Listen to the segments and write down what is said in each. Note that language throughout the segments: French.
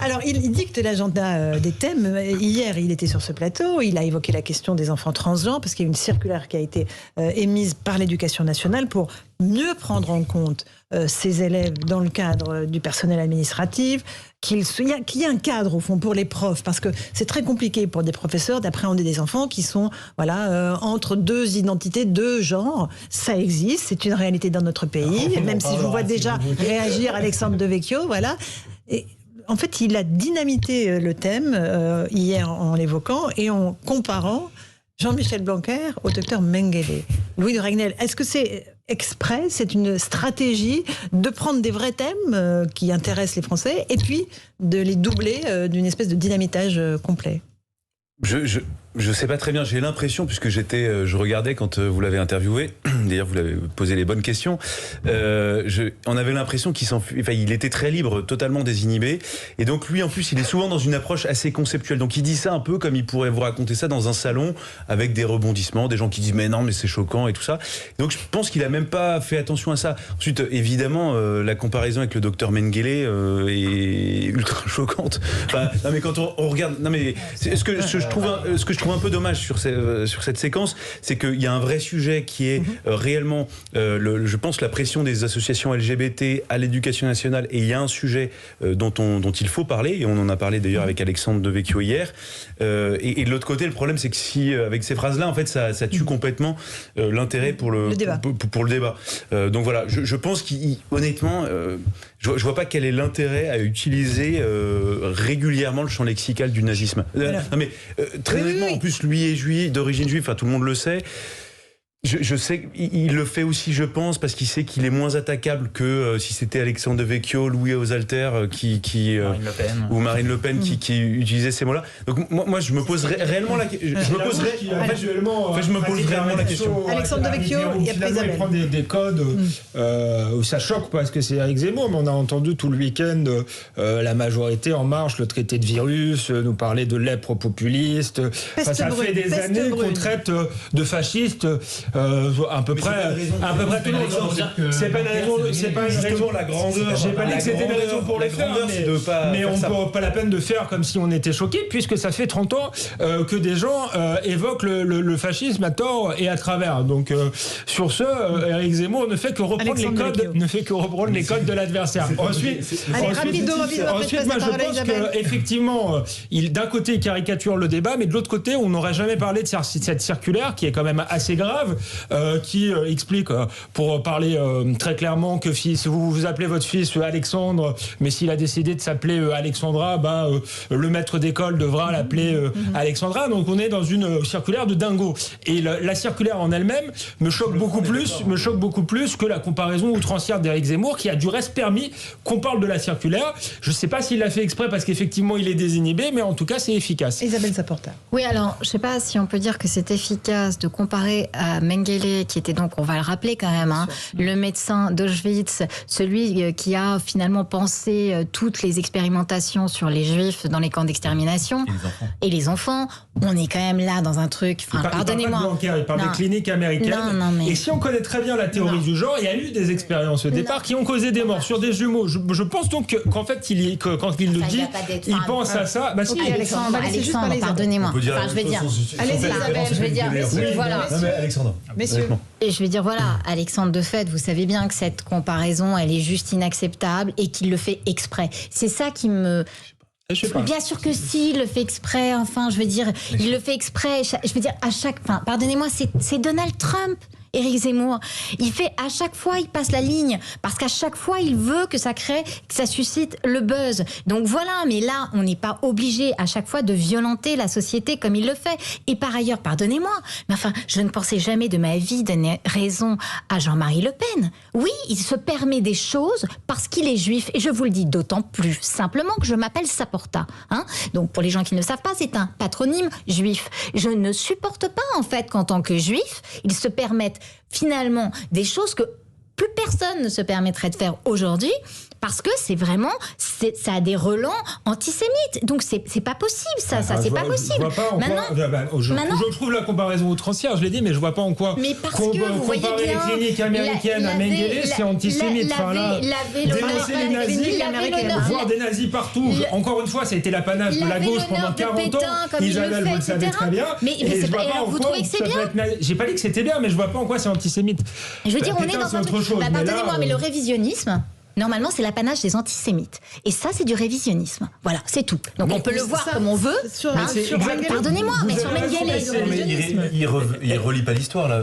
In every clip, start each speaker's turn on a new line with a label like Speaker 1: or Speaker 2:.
Speaker 1: Alors, il dicte l'agenda des thèmes. Hier, il était sur ce plateau. Il a évoqué la question des enfants transgenres, parce qu'il y a une circulaire qui a été émise par l'Éducation nationale pour mieux prendre en compte ces élèves dans le cadre du personnel administratif, qu'il y ait un cadre, au fond, pour les profs, parce que c'est très compliqué pour des professeurs d'appréhender des enfants qui sont entre deux identités, deux genres. Ça existe, c'est une réalité dans notre pays, même si je vous vois déjà réagir, Alexandre Devecchio, voilà. Et, en fait, il a dynamité le thème hier en l'évoquant et en comparant Jean-Michel Blanquer au docteur Mengele. Louis de Ragnel, est-ce que c'est exprès, c'est une stratégie de prendre des vrais thèmes qui intéressent les Français et puis de les doubler d'une espèce de dynamitage complet?
Speaker 2: Je sais pas très bien, j'ai l'impression, puisque je regardais quand vous l'avez interviewé, d'ailleurs vous l'avez posé les bonnes questions, on avait l'impression il était très libre, totalement désinhibé, et donc lui en plus il est souvent dans une approche assez conceptuelle, donc il dit ça un peu comme il pourrait vous raconter ça dans un salon, avec des rebondissements, des gens qui disent mais non mais c'est choquant et tout ça, donc je pense qu'il a même pas fait attention à ça. Ensuite évidemment la comparaison avec le docteur Mengele est ultra choquante, non mais quand on regarde, non mais ce que je trouve un peu dommage sur cette séquence, c'est qu'il y a un vrai sujet qui est réellement, je pense, la pression des associations LGBT à l'éducation nationale, et il y a un sujet dont il faut parler, et on en a parlé d'ailleurs avec Alexandre Devecchio hier, et de l'autre côté, le problème, c'est que si, avec ces phrases-là, en fait, ça tue complètement l'intérêt pour le débat. Pour le débat. Donc voilà, je pense qu'honnêtement, je vois pas quel est l'intérêt à utiliser régulièrement le champ lexical du nazisme. Non mais très honnêtement, en plus lui est d'origine juive, enfin tout le monde le sait. Je sais qu'il le fait aussi, je pense, parce qu'il sait qu'il est moins attaquable que si c'était Alexandre Devecchio, Louis Hausalter ou Marine Le Pen qui utilisait ces mots-là. Donc moi je me poserais réellement la question. Je me pose réellement la question.
Speaker 1: Alexandre Devecchio, il
Speaker 3: prend des codes où ça choque parce que c'est Éric Zemmour, mais on a entendu tout le week-end la majorité En Marche, le traité de virus, nous parler de lèpre populiste. Ça fait des années qu'on traite de fascistes. À peu près tout le monde. C'est pas une raison, la grandeur. J'ai pas dit que c'était une raison pour le faire, mais on ne pas la peine de faire comme si on était choqué, puisque ça fait 30 ans que des gens évoquent le fascisme à tort et à travers. Donc sur ce, Éric Zemmour ne fait que reprendre les codes de l'adversaire. Ensuite, moi je pense qu'effectivement, d'un côté il caricature le débat, mais de l'autre côté, on n'aurait jamais parlé de cette circulaire qui est quand même assez grave. Qui explique, pour parler très clairement, que si vous appelez votre fils Alexandre, mais s'il a décidé de s'appeler Alexandra, le maître d'école devra l'appeler Alexandra. Donc on est dans une circulaire de dingo. Et la circulaire en elle-même me choque beaucoup plus que la comparaison outrancière d'Éric Zemmour, qui a du reste permis qu'on parle de la circulaire. Je ne sais pas s'il l'a fait exprès parce qu'effectivement il est désinhibé, mais en tout cas c'est efficace.
Speaker 1: Isabelle Saporta.
Speaker 4: Oui, alors je ne sais pas si on peut dire que c'est efficace de comparer à Mengele, qui était donc, on va le rappeler quand même, le médecin d'Auschwitz, celui qui a finalement pensé toutes les expérimentations sur les juifs dans les camps d'extermination et les enfants. On est quand même là dans un truc, pardonnez-moi.
Speaker 3: Il parle des cliniques américaines. Et si on connaît très bien la théorie du genre, il y a eu des expériences au départ qui ont causé des morts sur des jumeaux. Je pense donc qu'en fait, quand il le dit, il pense à ça.
Speaker 4: Alexandre, pardonnez-moi. Je vais dire, allez-y Isabelle, je vais dire, voilà.
Speaker 2: Alexandre.
Speaker 1: Messieurs.
Speaker 4: Et je vais dire, voilà, Alexandre, de fait, vous savez bien que cette comparaison, elle est juste inacceptable et qu'il le fait exprès. C'est ça qui me... Bien sûr que si, il le fait exprès, il le fait exprès. Je veux dire, pardonnez-moi, c'est Donald Trump. Éric Zemmour, il fait à chaque fois, il passe la ligne parce qu'à chaque fois, il veut que ça suscite le buzz. Donc voilà, mais là, on n'est pas obligé à chaque fois de violenter la société comme il le fait. Et par ailleurs, pardonnez-moi, mais je ne pensais jamais de ma vie donner raison à Jean-Marie Le Pen. Oui, il se permet des choses parce qu'il est juif, et je vous le dis d'autant plus simplement que je m'appelle Saporta. Donc pour les gens qui ne le savent pas, c'est un patronyme juif. Je ne supporte pas en fait qu'en tant que juif, ils se permettent finalement des choses que plus personne ne se permettrait de faire aujourd'hui, parce que c'est vraiment, ça a des relents antisémites. Donc c'est pas possible, ça c'est pas possible.
Speaker 3: Je vois pas en quoi, je trouve la comparaison outrancière, je l'ai dit, mais je vois pas en quoi.
Speaker 4: Mais parce que vous voyez bien,
Speaker 3: les cliniques américaines à Mengele, c'est antisémite. Dénoncer les nazis, voir des nazis partout. Encore une fois, ça a été l'apanage de la gauche pendant 40 ans. Isabelle, vous le savez très bien.
Speaker 4: Mais vous trouvez que c'est bien?
Speaker 3: J'ai pas dit que c'était bien, mais je vois pas en quoi c'est antisémite.
Speaker 4: Je veux dire, on est dans un truc. Pardonnez-moi, mais le révisionnisme. Normalement, c'est l'apanage des antisémites. Et ça, c'est du révisionnisme. Voilà, c'est tout. Donc on peut le voir comme on veut. Pardonnez-moi, mais sur Mengele.
Speaker 2: Il relie pas l'histoire, là.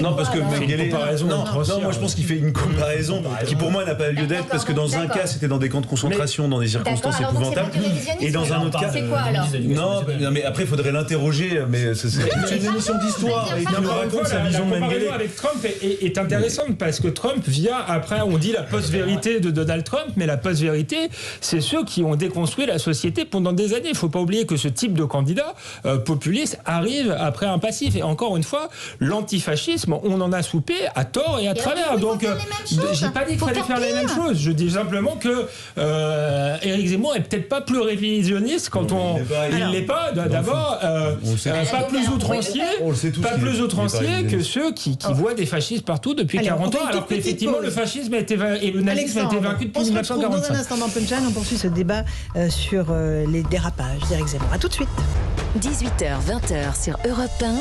Speaker 2: Non, parce que Mengele. Non, moi je pense qu'il fait une comparaison qui pour moi n'a pas lieu d'être, parce que dans un cas, c'était dans des camps de concentration, dans des circonstances épouvantables. Et dans un autre cas.
Speaker 4: C'est quoi alors?
Speaker 2: Non, mais après, il faudrait l'interroger. Mais c'est une émission d'histoire. Et il nous raconte sa vision de Mengele.
Speaker 3: La comparaison avec Trump est intéressante, parce que Trump vient après, on dit la post-vérité de Donald Trump, mais la post-vérité, c'est ceux qui ont déconstruit la société pendant des années. Il ne faut pas oublier que ce type de candidat populiste arrive après un passif. Et encore une fois, l'antifascisme, on en a soupé à tort et à travers. Donc, j'ai pas dit qu'il fallait faire les mêmes choses. Je dis simplement que Éric Zemmour est peut-être pas plus révisionniste quand il l'est pas. D'abord, pas plus outrancier, que ceux qui voient des fascistes partout depuis 40 ans, alors qu'effectivement le fascisme et le nazisme a été vaincu depuis 1945.
Speaker 1: Dans un instant dans Punchline, on poursuit ce débat sur les dérapages d'Éric Zemmour. A tout de suite.
Speaker 5: 18h, 20h sur Europe 1,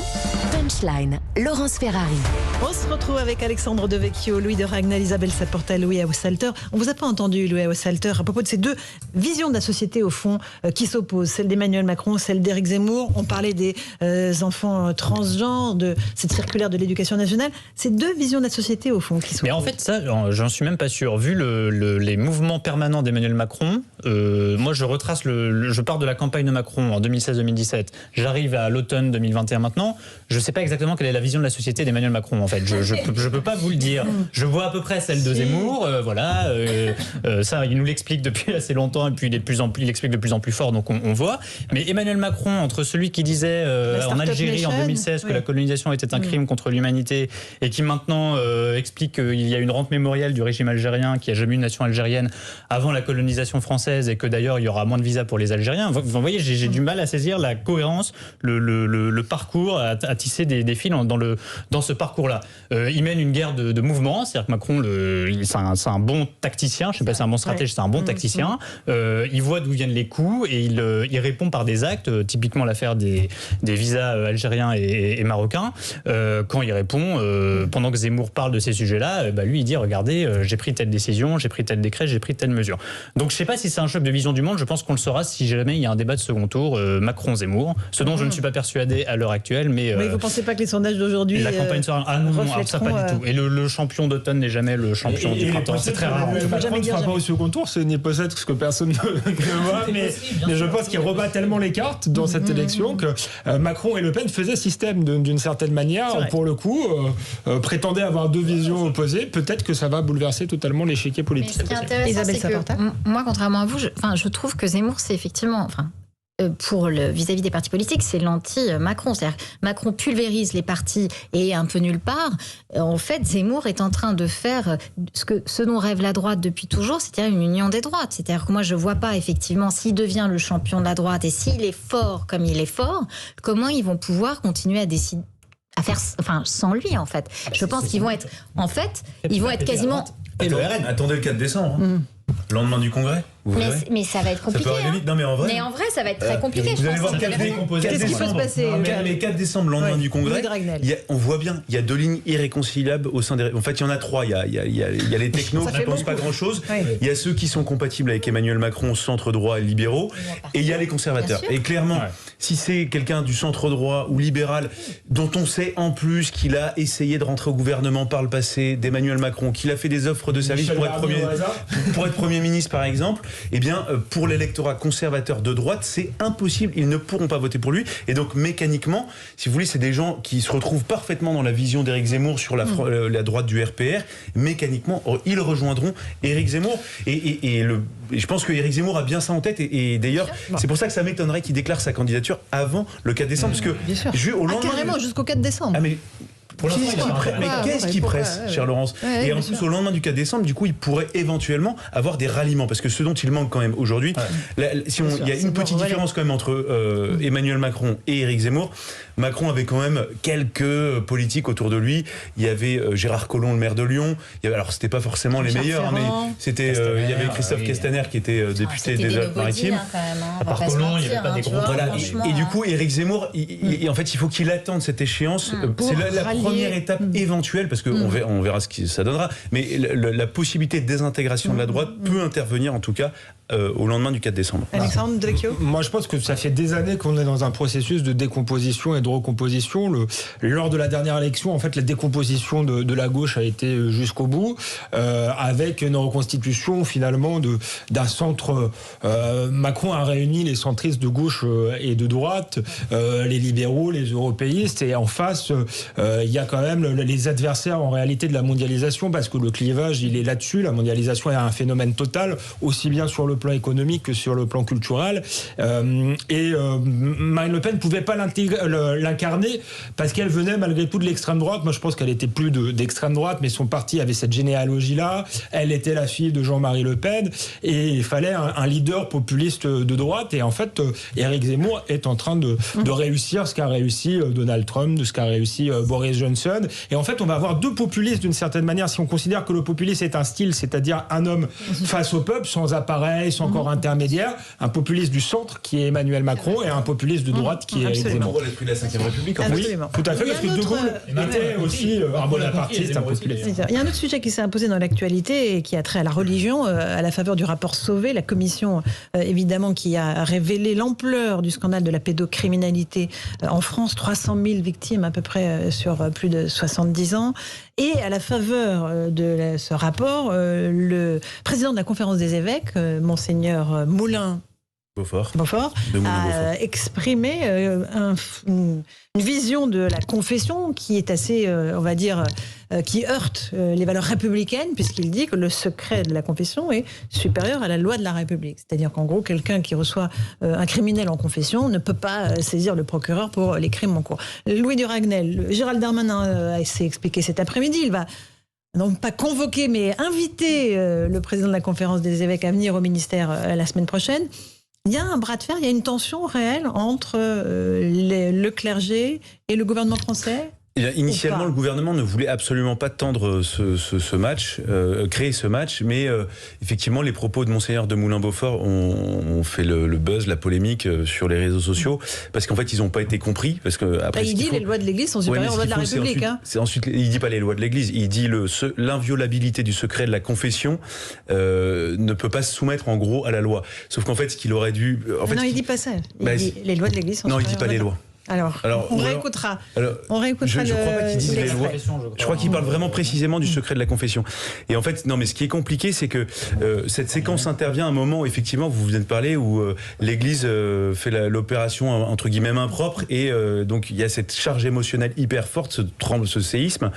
Speaker 5: Punchline, Laurence Ferrari.
Speaker 1: On se retrouve avec Alexandre Devecchio, Louis de Ragnel, Isabelle Saporta, Louis Haussalter. On vous a pas entendu, Louis Haussalter, à propos de ces deux visions de la société, au fond, qui s'opposent. Celle d'Emmanuel Macron, celle d'Éric Zemmour. On parlait des enfants transgenres, de cette circulaire de l'éducation nationale. Ces deux visions de la société, au fond, qui s'opposent.
Speaker 6: Mais en fait, ça, j'en suis même pas sûr. Vu les mouvements permanents d'Emmanuel Macron, moi, je pars de la campagne de Macron en 2016-2017. J'arrive à l'automne 2021 maintenant. Je sais pas exactement quelle est la vision de la société d'Emmanuel Macron, en fait. Je peux pas vous le dire. Je vois à peu près celle de Zemmour. Ça, il nous l'explique depuis assez longtemps, et puis il explique de plus en plus fort, donc on voit. Mais Emmanuel Macron, entre celui qui disait en Algérie en 2016 que la colonisation était un crime contre l'humanité, et qui maintenant explique qu'il y a une rente mémorielle du régime algérien, qui a jamais eu une nation algérienne avant la colonisation française, et que d'ailleurs il y aura moins de visas pour les Algériens. Vous voyez, j'ai du mal à saisir la cohérence, le parcours, à tisser des fils dans ce parcours-là. Il mène une guerre de mouvements, c'est-à-dire que Macron, c'est un bon tacticien, je ne sais pas si c'est un bon stratège, c'est un bon tacticien. Il voit d'où viennent les coups, et il répond par des actes, typiquement l'affaire des visas algériens et marocains. Quand il répond, pendant que Zemmour parle de ces sujets-là, lui il dit, regardez, j'ai pris telle décision, j'ai pris tel décret, j'ai pris telle mesure. Donc je ne sais pas si c'est un choc de vision du monde, je pense qu'on le saura si jamais il y a un débat de second tour, Macron-Zemmour, ce dont je ne suis pas persuadé à l'heure actuelle. Mais vous
Speaker 1: ne pensez pas que les sondages d'aujourd'hui
Speaker 6: la campagne sera... Ah non, ça pas du tout. Et le champion d'automne n'est jamais le champion du printemps, c'est très rare.
Speaker 3: Macron ne sera pas au second tour, c'est une hypothèse que personne ne voit, mais je pense qu'il rebat tellement les cartes dans cette élection que Macron et Le Pen faisaient système d'une certaine manière, pour le coup, prétendaient avoir deux visions opposées. Peut-être que ça va bouleverser totalement l'échiquier politique.
Speaker 4: Mais ce qui est intéressant, c'est que moi, contrairement à vous, je trouve que Zemmour, c'est effectivement... pour vis-à-vis des partis politiques, c'est l'anti-Macron. C'est-à-dire Macron pulvérise les partis et est un peu nulle part. En fait, Zemmour est en train de faire ce dont rêve la droite depuis toujours, c'est-à-dire une union des droites. C'est-à-dire que moi, je ne vois pas, effectivement, s'il devient le champion de la droite et s'il est fort comme il est fort, comment ils vont pouvoir continuer à décider, à faire, sans lui, en fait. Je pense qu'ils vont être, quasiment...
Speaker 2: Et le RN. Attendez le 4 décembre. Lendemain du congrès.
Speaker 4: Mais ça va être compliqué.
Speaker 2: Ça peut arriver vite. Non, mais en vrai,
Speaker 4: ça va être très compliqué.
Speaker 2: Vous allez voir 4 décembre, lendemain du congrès. On voit bien, il y a deux lignes irréconciliables au sein des. En fait, il y en a trois. Il y a les technos qui ne pensent pas grand-chose. Il y a ceux qui sont compatibles avec Emmanuel Macron, centre droit et libéraux. Et il y a les conservateurs. Et clairement, si c'est quelqu'un du centre droit ou libéral, dont on sait en plus qu'il a essayé de rentrer au gouvernement par le passé, d'Emmanuel Macron, qu'il a fait des offres de services pour être Premier ministre, par exemple, eh bien, pour l'électorat conservateur de droite, c'est impossible. Ils ne pourront pas voter pour lui. Et donc, mécaniquement, si vous voulez, c'est des gens qui se retrouvent parfaitement dans la vision d'Éric Zemmour sur la droite du RPR. Mécaniquement, ils rejoindront Éric Zemmour. Et je pense que Éric Zemmour a bien ça en tête. Et d'ailleurs, c'est pour ça que ça m'étonnerait qu'il déclare sa candidature avant le 4 décembre. Parce que,
Speaker 1: au lendemain, carrément, jusqu'au 4 décembre.
Speaker 2: Ah, mais
Speaker 6: Pour l'instant, il a pas
Speaker 2: mais qu'est-ce qui presse, chère Laurence? Et en plus, au lendemain du 4 décembre, du coup, il pourrait éventuellement avoir des ralliements, parce que ce dont il manque quand même aujourd'hui, il y a une petite différence quand même entre Emmanuel Macron et Éric Zemmour. Macron avait quand même quelques politiques autour de lui. Il y avait Gérard Collomb, le maire de Lyon. Alors, c'était pas forcément les meilleurs, mais c'était. Il y avait Christophe Castaner qui était député des Alpes-Maritimes.
Speaker 6: À part Collomb, il n'y avait pas des gros.
Speaker 2: Voilà. Et du coup, Éric Zemmour, en fait, il faut qu'il attende cette échéance. C'est la première étape éventuelle, parce qu'on verra ce que ça donnera. Mais la possibilité de désintégration de la droite peut intervenir, en tout cas, au lendemain du 4 décembre.
Speaker 1: Alexandre Devecchio.
Speaker 3: Moi, je pense que ça fait des années qu'on est dans un processus de décomposition et de recomposition. Lors de la dernière élection, en fait, la décomposition de la gauche a été jusqu'au bout, avec une reconstitution finalement d'un centre. Macron a réuni les centristes de gauche et de droite, les libéraux, les européistes, et en face, il y a quand même les adversaires en réalité de la mondialisation, parce que le clivage, il est là-dessus. La mondialisation est un phénomène total, aussi bien sur le plan économique que sur le plan culturel. Et Marine Le Pen ne pouvait pas l'incarner parce qu'elle venait malgré tout de l'extrême droite. Moi, je pense qu'elle était plus d'extrême droite, mais son parti avait cette généalogie-là. Elle était la fille de Jean-Marie Le Pen, et il fallait un leader populiste de droite. Et en fait, Éric Zemmour est en train de réussir ce qu'a réussi Donald Trump, de ce qu'a réussi Boris Johnson. Et en fait, on va avoir deux populistes d'une certaine manière. Si on considère que le populisme est un style, c'est-à-dire un homme face au peuple, sans appareil, sans corps intermédiaire, un populiste du centre qui est Emmanuel Macron et un populiste de droite qui est Éric Zemmour.
Speaker 2: L'esprit de la 5e République, en
Speaker 3: oui, tout à fait, parce que De Gaulle était aussi un bonapartiste, un populiste.
Speaker 1: Il y a un autre sujet qui s'est imposé dans l'actualité et qui a trait à la religion, à la faveur du rapport Sauvé, la commission évidemment qui a révélé l'ampleur du scandale de la pédocriminalité en France, 300 000 victimes à peu près sur plus de 70 ans. Et à la faveur de ce rapport, le président de la conférence des évêques, Monseigneur Beaufort a exprimé une vision de la confession qui est assez, on va dire, qui heurte les valeurs républicaines, puisqu'il dit que le secret de la confession est supérieur à la loi de la République. C'est-à-dire qu'en gros, quelqu'un qui reçoit un criminel en confession ne peut pas saisir le procureur pour les crimes en cours. Louis Duragnel, Gérald Darmanin s'est expliqué cet après-midi, il va non pas convoquer, mais inviter le président de la conférence des évêques à venir au ministère la semaine prochaine. Il y a un bras de fer, il y a une tension réelle entre le clergé et le gouvernement français.
Speaker 2: Initialement, le gouvernement ne voulait absolument pas tendre ce match, créer ce match, mais effectivement, les propos de Monseigneur de Moulin-Beaufort ont fait le buzz, la polémique sur les réseaux sociaux, parce qu'en fait, ils n'ont pas été compris. Parce que après,
Speaker 1: il dit les lois de l'Église sont supérieures aux lois de la République.
Speaker 2: Ensuite, il dit pas les lois de l'Église, il dit l'inviolabilité du secret de la confession ne peut pas se soumettre en gros à la loi. Sauf qu'en fait, ce qu'il aurait dû...
Speaker 1: non, il dit pas ça. Il dit les lois de l'Église sont supérieures.
Speaker 2: Non, il dit pas les lois.
Speaker 1: Alors, on réécoutera.
Speaker 2: Je ne crois pas qu'il dise les lois. Je crois qu'il parle vraiment précisément du secret de la confession. Et en fait, non, mais ce qui est compliqué, c'est que cette séquence intervient à un moment où, effectivement, vous venez de parler, où l'Église fait l'opération, entre guillemets, impropre, et donc il y a cette charge émotionnelle hyper forte, ce séisme.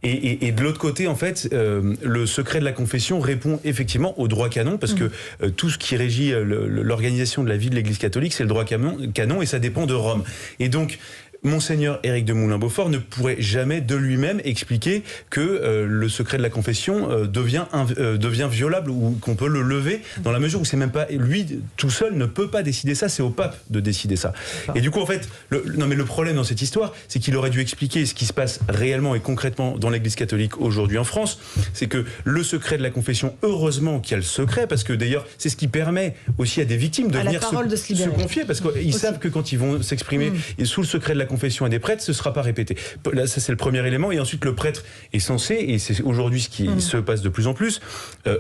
Speaker 2: Et de l'autre côté, en fait, le secret de la confession répond effectivement au droit canon, parce que tout ce qui régit l'organisation de la vie de l'Église catholique, c'est le droit canon, et ça dépend de Rome. Et donc, Monseigneur Éric de Moulin-Beaufort ne pourrait jamais de lui-même expliquer que le secret de la confession devient violable ou qu'on peut le lever, dans la mesure où c'est même pas lui tout seul ne peut pas décider ça, c'est au pape de décider ça. Et du coup, en fait, le problème dans cette histoire, c'est qu'il aurait dû expliquer ce qui se passe réellement et concrètement dans l'Église catholique aujourd'hui en France. C'est que le secret de la confession, heureusement qu'il y a le secret, parce que d'ailleurs, c'est ce qui permet aussi à des victimes de venir se confier, parce qu'ils savent que quand ils vont s'exprimer sous le secret de la confession à des prêtres, ce ne sera pas répété. Là, ça c'est le premier élément. Et ensuite, le prêtre est censé, et c'est aujourd'hui ce qui se passe de plus en plus,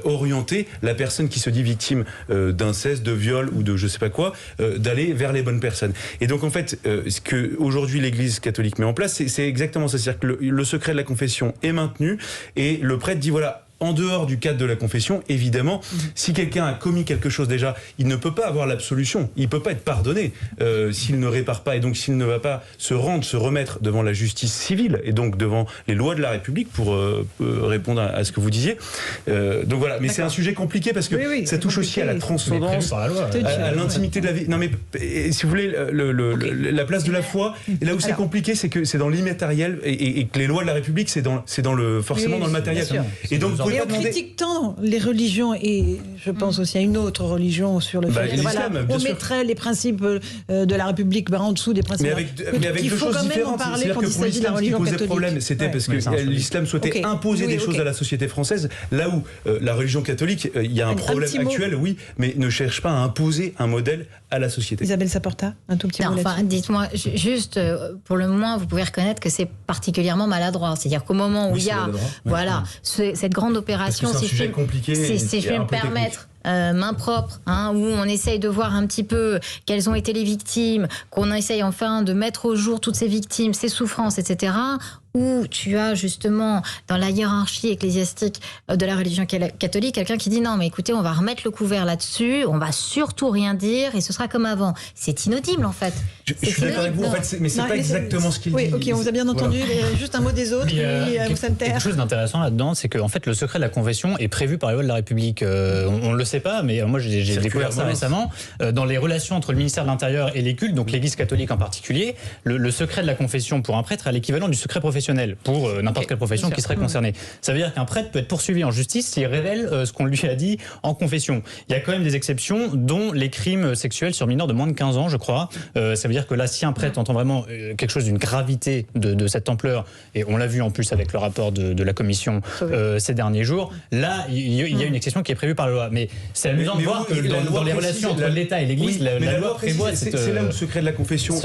Speaker 2: orienter la personne qui se dit victime d'inceste, de viol ou de je sais pas quoi, d'aller vers les bonnes personnes. Et donc en fait, ce que aujourd'hui l'Église catholique met en place, c'est exactement ça. C'est-à-dire que le secret de la confession est maintenu, et le prêtre dit voilà, en dehors du cadre de la confession, évidemment, si quelqu'un a commis quelque chose déjà, il ne peut pas avoir l'absolution, il ne peut pas être pardonné s'il ne répare pas, et donc s'il ne va pas se remettre devant la justice civile, et donc devant les lois de la République, pour répondre à ce que vous disiez. Donc voilà, mais c'est un sujet compliqué, parce que ça touche aussi à la transcendance, à l'intimité de la vie. Non mais, si vous voulez, la place de la foi, et là où c'est compliqué, c'est que c'est dans l'immatériel, et que les lois de la République, c'est forcément dans le matériel. Et donc,
Speaker 1: on critique tant les religions, et je pense aussi à une autre religion sur le fait qu'on mettrait les principes de la République en dessous des principes.
Speaker 2: Mais avec deux choses différentes. C'est-à-dire que pour l'islam, ce qui posait problème, c'était parce que l'islam souhaitait imposer des choses à la société française, là où la religion catholique, il y a un problème actuel, oui, mais ne cherche pas à imposer un modèle à la société.
Speaker 1: Isabelle Saporta, un tout petit mot là-dessus.
Speaker 4: Enfin, dites-moi, juste, pour le moins, vous pouvez reconnaître que c'est particulièrement maladroit. C'est-à-dire qu'au moment où il y a cette grande opération, si je peux me permettre, main propre, où on essaye de voir un petit peu quelles ont été les victimes, qu'on essaye enfin de mettre au jour toutes ces victimes, ces souffrances, etc., où tu as justement dans la hiérarchie ecclésiastique de la religion catholique quelqu'un qui dit non mais écoutez, on va remettre le couvert là-dessus, on va surtout rien dire et ce sera comme avant. C'est inaudible en fait.
Speaker 2: Je suis d'accord avec vous, en fait, mais c'est pas exactement ce qu'il dit.
Speaker 1: Oui, ok, on vous a bien entendu. Voilà. Juste un mot des autres.
Speaker 6: Quelque chose d'intéressant là-dedans, c'est que en fait le secret de la confession est prévu par les lois de la République. On ne le sait pas, mais moi j'ai découvert ça récemment. Dans les relations entre le ministère de l'Intérieur et les cultes, donc l'Église catholique en particulier, le secret de la confession pour un prêtre est l'équivalent du secret professionnel pour n'importe quelle profession qui serait concernée. Ça veut dire qu'un prêtre peut être poursuivi en justice s'il révèle ce qu'on lui a dit en confession. Il y a quand même des exceptions, dont les crimes sexuels sur mineurs de moins de 15 ans, je crois. Ça veut dire que là, si un prêtre entend vraiment quelque chose d'une gravité de cette ampleur, et on l'a vu en plus avec le rapport de la commission ces derniers jours, là, il y a une exception qui est prévue par la loi. Mais c'est amusant de voir que dans les relations entre l'État et l'Église, la loi prévoit cette...
Speaker 2: C'est là où le secret de la confession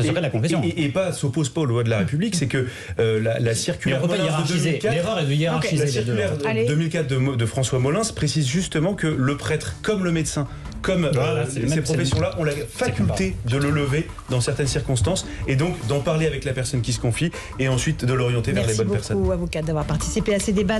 Speaker 2: et pas s'oppose pas aux lois de la République, c'est que la circulaire de 2004,
Speaker 6: l'erreur est de hiérarchiser.
Speaker 2: La circulaire de 2004 de François Molins précise justement que le prêtre, comme le médecin, comme ces professions-là, ont la faculté de le lever dans certaines circonstances, et donc d'en parler avec la personne qui se confie, et ensuite de l'orienter vers les bonnes personnes.
Speaker 1: Merci beaucoup, avocate, d'avoir participé à ces débats.